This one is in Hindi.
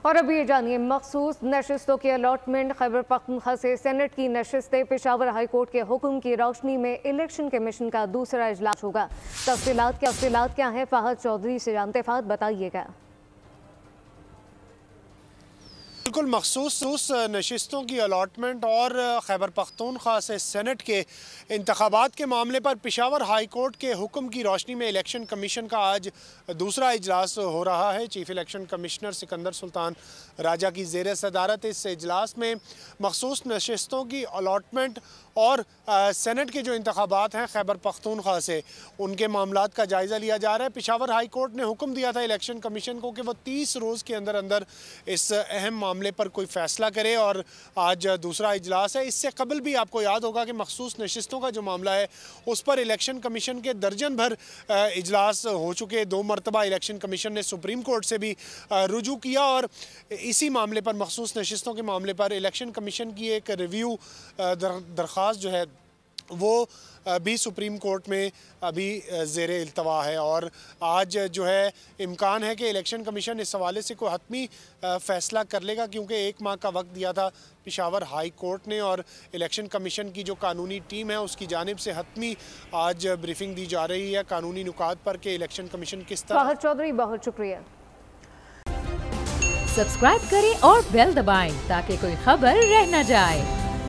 और अभी ये जानिए, मखसूस नशिस्तों की अलॉटमेंट, खैबर पख्तूनख्वा से सेनेट की नशिस्तें, पेशावर हाई कोर्ट के हुक्म की रोशनी में इलेक्शन कमीशन का दूसरा इजलास होगा। तफसीलात क्या हैं, फहद चौधरी से जानते। फहद, बताइएगा। बिल्कुल, मखसूस नशिस्तों की अलॉटमेंट और खैबर पख्तूनख्वा से सेनेट के इंतखाबात के मामले पर पेशावर हाई कोर्ट के हुक्म की रोशनी में इलेक्शन कमीशन का आज दूसरा इजलास हो रहा है। Chief election commissioner Sikandar Sultan Raja की ज़ेर सदारत इस इजलास में मखसूस नशिस्तों की अलॉटमेंट और सेनेट के जो इंतखाबात हैं खैबर पख्तूनख्वा से, उनके मामलात का जायज़ा लिया जा रहा है। पेशावर हाई कोर्ट ने हुक्म दिया था इलेक्शन कमीशन को कि वह 30 रोज़ के अंदर अंदर इस अहम मामले पर कोई फ़ैसला करे, और आज दूसरा इजलास है। इससे कबल भी आपको याद होगा कि मखसूस नशिस्तों का जो मामला है उस पर इलेक्शन कमीशन के दर्जन भर इजलास हो चुके। 2 मरतबा इलेक्शन कमीशन ने सुप्रीम कोर्ट से भी रुजू किया, और इसी मामले पर, मखसूस नशिस्तों के मामले पर इलेक्शन कमीशन की एक रिव्यू दरख्वास्त जो है वो भी सुप्रीम कोर्ट में अभी ज़ेर इल्तवा है। और आज जो है इम्कान है कि इलेक्शन कमीशन इस हवाले से कोई हतमी फ़ैसला कर लेगा, क्योंकि 1 माह का वक्त दिया था पेशावर हाई कोर्ट ने, और इलेक्शन कमीशन की जो कानूनी टीम है उसकी जानिब से हतमी आज ब्रीफिंग दी जा रही है कानूनी नुकात पर कि इलेक्शन कमीशन किस तरह। फहद चौधरी, बहुत शुक्रिया। सब्सक्राइब करें और बेल दबाएं ताकि कोई खबर रह न जाए।